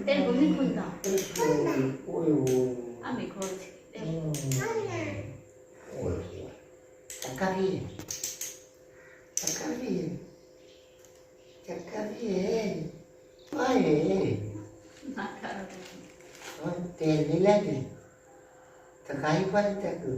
तेरे को नहीं खुलता Ôi अभी खोल Cacari. Cacari. Cacari. Vai. ना करो Tiền đi lên đi. Cacari quay ta cứ.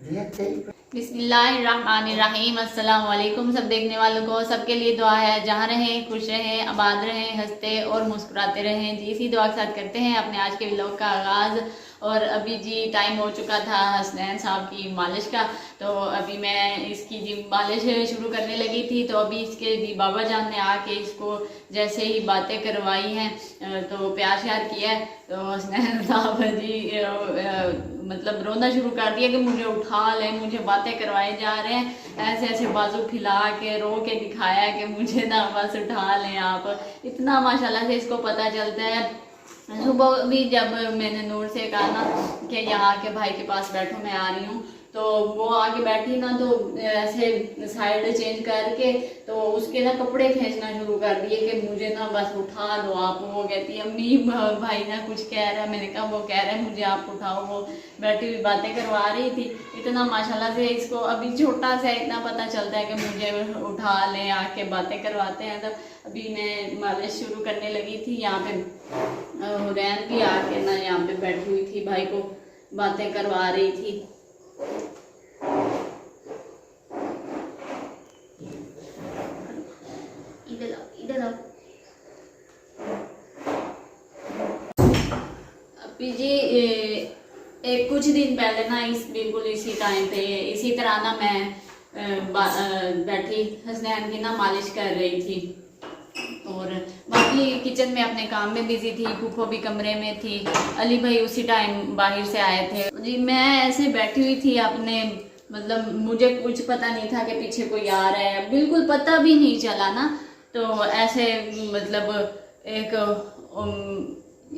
Viết thế. बिस्मिल्लाहिर्रहमानिर्रहीम अस्सलाम वालेकुम। सब देखने वालों को सबके लिए दुआ है, जहाँ रहें खुश रहें, आबाद रहें, हंसते और मुस्कुराते रहें जी। इसी दुआ के साथ करते हैं अपने आज के व्लॉग का आगाज़। और अभी जी टाइम हो चुका था हसनैन साहब की मालिश का, तो अभी मैं इसकी जी मालिश शुरू करने लगी थी। तो अभी इसके जी बाबा जान ने आके इसको जैसे ही बातें करवाई हैं तो प्यार श्यार किया है, तो हसनैन साहब जी मतलब रोना शुरू कर दिया कि मुझे उठा ले, मुझे बातें करवाए जा रहे हैं। ऐसे ऐसे बाजू खिला के रो के दिखाया कि मुझे ना बस उठा लें आप। इतना माशाल्लाह से इसको पता चलता है। सुबह भी जब मैंने नूर से कहा ना कि यहाँ के भाई के पास बैठो, मैं आ रही हूँ, तो वो आके बैठी ना, तो ऐसे साइड चेंज करके तो उसके ना कपड़े खींचना शुरू कर दिए कि मुझे ना बस उठा दो आप। वो कहती है अम्मी भाई ना कुछ कह रहा है। मैंने कहा वो कह रहा है मुझे आप उठाओ। वो बैठी हुई बातें करवा रही थी। इतना माशाल्लाह से इसको अभी छोटा सा इतना पता चलता है कि मुझे उठा लें, आके बातें करवाते हैं। तब अभी मैं मालिश शुरू करने लगी थी। यहाँ पे हुरैन भी आके ना यहाँ पे बैठी हुई थी, भाई को बातें करवा रही थी। इधर आओ। अभी जी एक कुछ दिन पहले ना बिल्कुल इसी टाइम पे इसी तरह ना मैं बैठी हसनैन की ना मालिश कर रही थी और बाकी किचन में अपने काम में बिजी थी। फूफो भी कमरे में थी, अली भाई उसी टाइम बाहर से आए थे जी। मैं ऐसे बैठी हुई थी अपने, मतलब मुझे कुछ पता नहीं था कि पीछे कोई आ रहा है, बिल्कुल पता भी नहीं चला ना। तो ऐसे मतलब एक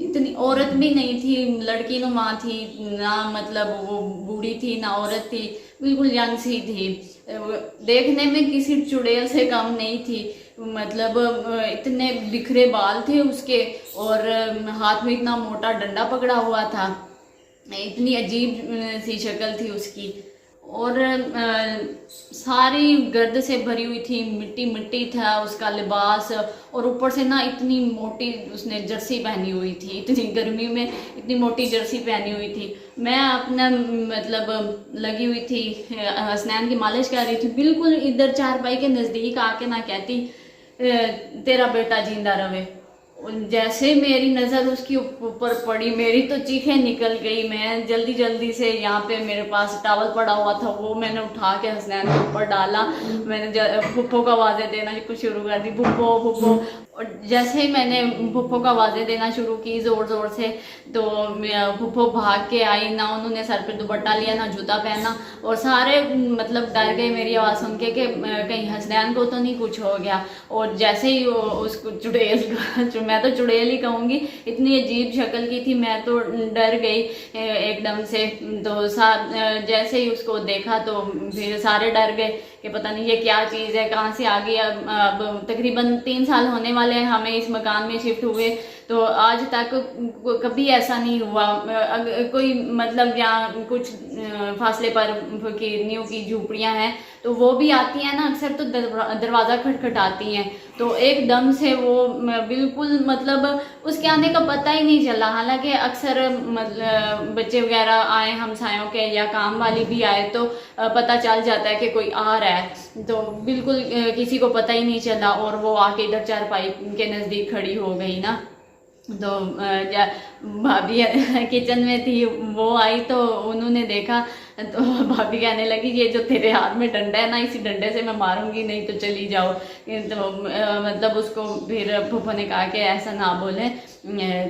इतनी औरत भी नहीं थी, लड़की नुमा थी ना, मतलब वो बूढ़ी थी ना औरत थी, बिल्कुल यंग सी थी। देखने में किसी चुड़ैल से कम नहीं थी। मतलब इतने बिखरे बाल थे उसके और हाथ में इतना मोटा डंडा पकड़ा हुआ था। इतनी अजीब सी शक्ल थी उसकी और सारी गर्द से भरी हुई थी, मिट्टी मिट्टी था उसका लिबास। और ऊपर से ना इतनी मोटी उसने जर्सी पहनी हुई थी, इतनी गर्मी में इतनी मोटी जर्सी पहनी हुई थी। मैं अपना मतलब लगी हुई थी हसनैन की मालिश कर रही थी, बिल्कुल इधर चारपाई के नज़दीक आके ना कहती तेरा बेटा जिंदा रहे। जैसे मेरी नज़र उसकी ऊपर पड़ी, मेरी तो चीखें निकल गई। मैं जल्दी जल्दी से यहाँ पे मेरे पास टॉवल पड़ा हुआ था, वो मैंने उठा के हसनैन के ऊपर डाला। मैंने फुप्पो को आवाज़ें देना शुरू कर दी, फुप्पो फुप्पो। और जैसे ही मैंने फुप्पो को आवाज़ें देना शुरू की ज़ोर ज़ोर से, तो फुप्पो भाग के आई ना, उन्होंने सर पे दुपट्टा लिया ना जूता पहना। और सारे मतलब डर गए मेरी आवाज़ सुन के कि कहीं हसनैन को तो नहीं कुछ हो गया। और जैसे ही उसको चुड़ैल मैं तो चुड़ैल ही कहूँगी, इतनी अजीब शक्ल की थी, मैं तो डर गई एकदम से। तो जैसे ही उसको देखा तो फिर सारे डर गए कि पता नहीं ये क्या चीज़ है, कहाँ से आ गई। अब तकरीबन 3 साल होने वाले हैं हमें इस मकान में शिफ्ट हुए, तो आज तक कभी ऐसा नहीं हुआ। कोई मतलब यहाँ कुछ फासले पर न्यू की झूपड़ियाँ हैं, तो वो भी आती हैं ना अक्सर, तो दरवाज़ा खटखटाती हैं। तो एकदम से वो बिल्कुल मतलब उसके आने का पता ही नहीं चला। हालांकि अक्सर मतलब बच्चे वगैरह आए हमसायों के या काम वाली भी आए तो पता चल जाता है कि कोई आ रहा है, तो बिल्कुल किसी को पता ही नहीं चला। और वो आके इधर चारपाई के नज़दीक खड़ी हो गई ना, तो भाभी किचन में थी, वो आई तो उन्होंने देखा, तो भाभी कहने लगी ये जो तेरे हाथ में डंडा है ना, इसी डंडे से मैं मारूंगी, नहीं तो चली जाओ। तो मतलब उसको फिर फूफो ने कहा कि ऐसा ना बोले,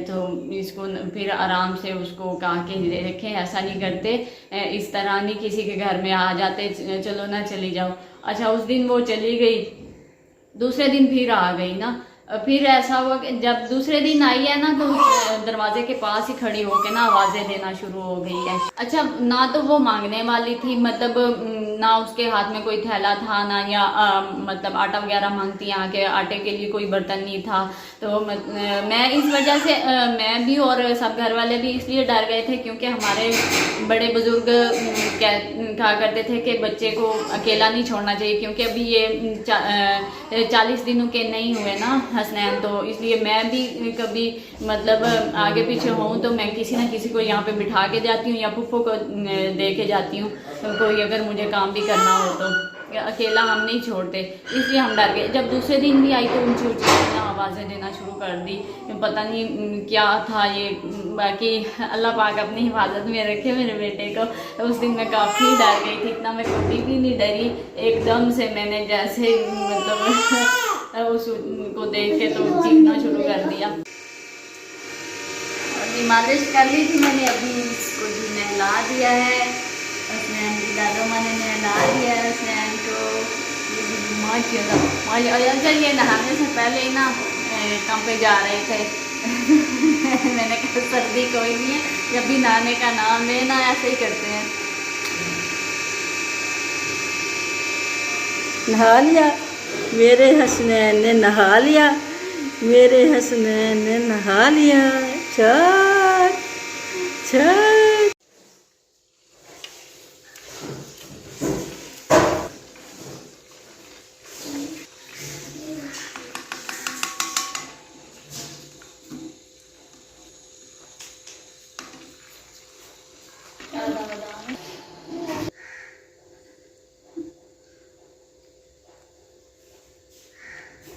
तो इसको फिर आराम से उसको कहा कि देखें ऐसा नहीं करते, इस तरह नहीं किसी के घर में आ जाते, चलो ना चली जाओ। अच्छा उस दिन वो चली गई, दूसरे दिन फिर आ गई ना। फिर ऐसा हुआ कि जब दूसरे दिन आई है ना तो दरवाजे के पास ही खड़ी होके ना आवाजें देना शुरू हो गई है। अच्छा, ना तो वो मांगने वाली थी, मतलब ना उसके हाथ में कोई थैला था ना, या मतलब आटा वगैरह मांगती, यहाँ के आटे के लिए कोई बर्तन नहीं था। तो मैं इस वजह से मैं भी और सब घर वाले भी इसलिए डर गए थे क्योंकि हमारे बड़े बुजुर्ग कहा करते थे कि बच्चे को अकेला नहीं छोड़ना चाहिए, क्योंकि अभी ये 40 दिनों के नहीं हुए ना हसनैन, तो इसलिए मैं भी कभी मतलब आगे पीछे हूँ तो मैं किसी ना किसी को यहाँ पे बिठा के जाती हूँ या फुफ्फो को दे के जाती हूँ, तो कोई अगर मुझे काम भी करना हो तो अकेला हम नहीं छोड़ते, इसलिए हम डर गए। जब दूसरे दिन भी आई तो ऊंची ऊंची आवाज़ें देना शुरू कर दी, पता नहीं क्या था ये। बाकी अल्लाह पाक अपनी हिफाजत में रखे मेरे बेटे को। तो उस दिन मैं काफ़ी डर गई थी, इतना मैं कभी भी नहीं डरी, एकदम से मैंने जैसे मतलब उसको देख के तो चीखना शुरू कर दिया। और मालिश कर ली थी मैंने, अभी इसको जी नहला दिया है, हसनैन की दादो माँ ने नहला दिया है हसनैन को। अच्छा, ये नहाने से पहले ही ना काम पे जा रहे थे मैंने कहा सर्दी कोई नहीं है, जब भी नहाने का नाम लेना ऐसे ही करते हैं। नहा लिया मेरे हसनैन ने, नहा लिया मेरे हसनैन ने, नहा लिया। छक छक।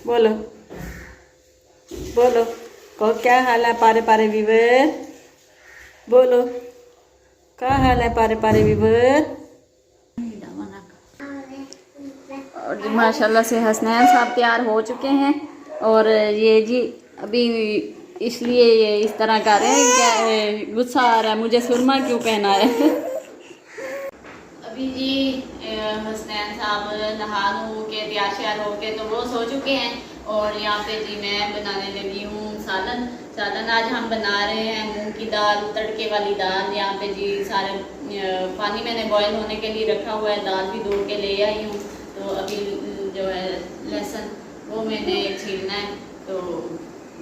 बोलो बोलो, कहो क्या हाल है पारे पारे वीवर, बोलो क्या हाल है पारे पारे वीवर। और जी माशाल्लाह से हसनैन साहब तैयार हो चुके हैं, और ये जी अभी इसलिए ये इस तरह कर रहे हैं, क्या गुस्सा आ रहा है मुझे, सुरमा क्यों पहना है अभी जी हसनैन साहब नहा हो के तैयार श्यार हो के तो वो सो चुके हैं, और यहाँ पे जी मैं बनाने लगी हूँ सालन। सालन आज हम बना रहे हैं मूंग की दाल, तड़के वाली दाल। यहाँ पे जी सारे पानी मैंने बॉईल होने के लिए रखा हुआ है, दाल भी धो के ले आई हूँ। तो अभी जो है लहसुन वो मैंने छीलना है, तो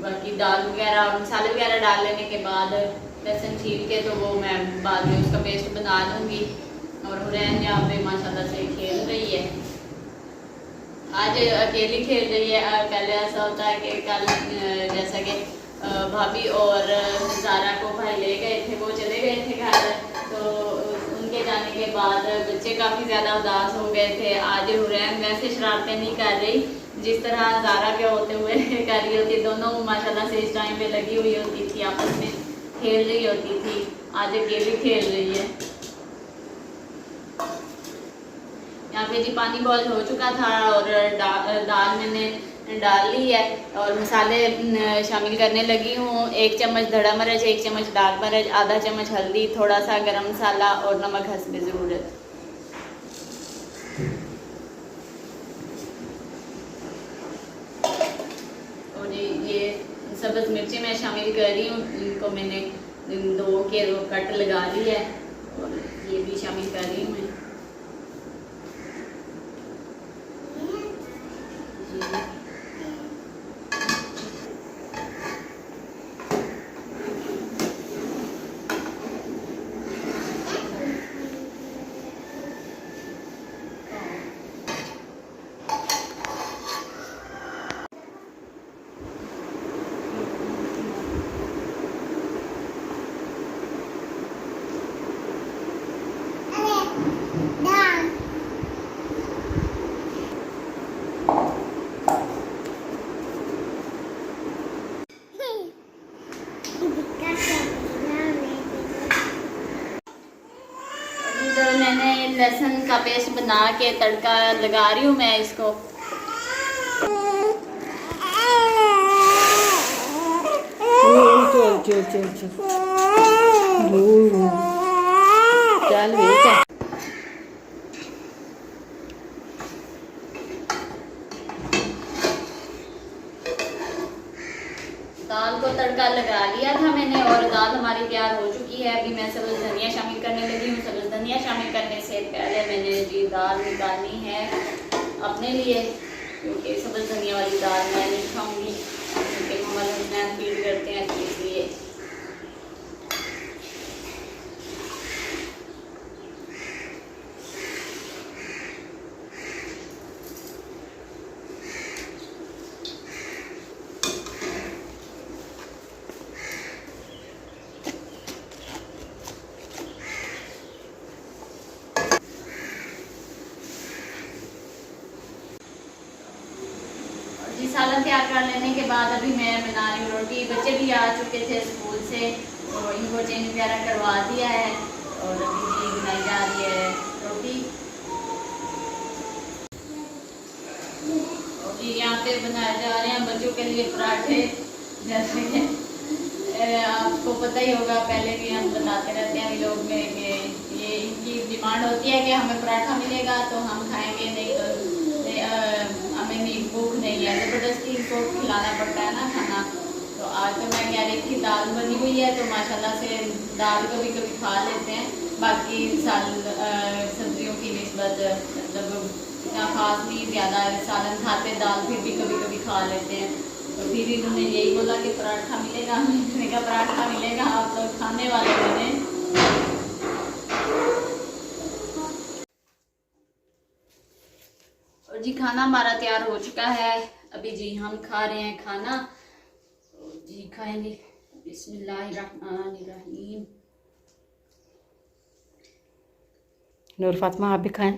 बाकी दाल वगैरह मसाले वगैरह डाल लेने के बाद लहसुन छील के तो वो मैं बाद में उसका पेस्ट बना लूँगी। और हुरैन यहाँ पे माशाल्लाह से खेल रही है, आज अकेली खेल रही है। पहले ऐसा होता है कि कल जैसा कि भाभी और ज़ारा को भाई ले गए थे, वो चले गए थे घर, तो उनके जाने के बाद बच्चे काफ़ी ज़्यादा उदास हो गए थे। आज हुरैन वैसे शरारतें नहीं कर रही जिस तरह ज़ारा के होते हुए कर रही होती, दोनों माशाल्लाह से इस टाइम पे लगी हुई होती थी, आपस में खेल रही होती थी। आज अकेली खेल रही है। यहाँ पे जी पानी बॉईल हो चुका था और दाल मैंने डाल ली है, और मसाले शामिल करने लगी हूँ। 1 चम्मच धड़ा मिर्च, 1 चम्मच लाल मिर्च, आधा चम्मच हल्दी, थोड़ा सा गरम मसाला और नमक हस्बे ज़रूरत। और ये सब्ज़ मिर्ची मैं शामिल कर रही हूँ, इनको मैंने 2 के कट लगा ली है, और ये भी शामिल कर रही हूँ मैं। मैंने लहसुन का पेस्ट बना के तड़का लगा रही हूँ मैं इसको। चल चल चल चल चल बेटा। दाल को तड़का लगा लिया था मैंने और दाल हमारी तैयार हो चुकी है। अभी मैं सब्ज़ धनिया शामिल करने लगी हूँ। सब्ज़ धनिया शामिल करने से पहले मैंने जी दाल निकालनी है अपने लिए, क्योंकि सब्ज़ धनिया वाली दाल मैं नहीं खाऊंगी, क्योंकि मोहम्मद हसनैन फीड करते हैं तो इसलिए। जी सालन तैयार कर लेने के बाद अभी मैं बना रही हूँ रोटी। बच्चे भी आ चुके थे स्कूल से, तो इनको चेंज वगैरह करवा दिया है और अभी जी बनाई जा रही है रोटी। और जी यहाँ पे बनाए जा रहे हैं बच्चों के लिए पराठे। जैसे कि आपको पता ही होगा, पहले भी हम बताते रहते हैं व्लॉग में कि ये इनकी डिमांड होती है कि हमें पराठा मिलेगा तो हम खाएंगे, नहीं तो हमें नहीं, भूख नहीं है, ज़बरदस्ती इनको खिलाना पड़ता है ना खाना। तो आज तो मैं कह रही थी दाल बनी हुई है तो माशाल्लाह से दाल कभी कभी खा लेते हैं, बाकी सब्जियों की निस्बत मतलब इतना खास नहीं, ज़्यादा सालन खाते, दाल फिर भी कभी कभी खा लेते हैं। तो फिर इन्होंने यही बोला कि पराठा मिलेगा, मैंने कहा पराठा मिलेगा, आप लोग खाने वाले बने। और जी खाना हमारा तैयार हो चुका है, अभी जी हम खा रहे हैं खाना। जी खाएंगे, बिस्मिल्लाहिर्रहमानिर्रहीम। नूर फातिमा आप भी खाएं,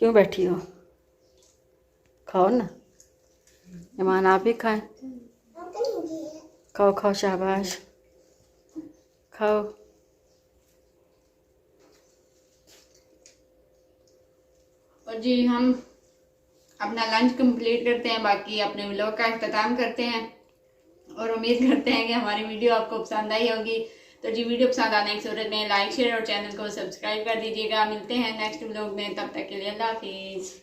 क्यों बैठी हो? खाओ ना। ईमान आप भी खाएं, खाओ खाओ, शाबाश खाओ। और जी हम अपना लंच कंप्लीट करते हैं, बाकी अपने व्लॉग का इख्तिताम करते हैं और उम्मीद करते हैं कि हमारी वीडियो आपको पसंद आई होगी। तो जी वीडियो पसंद आने की सूरत में लाइक शेयर और चैनल को सब्सक्राइब कर दीजिएगा। मिलते हैं नेक्स्ट व्लॉग में, तब तक के लिए अल्लाह हाफिज़।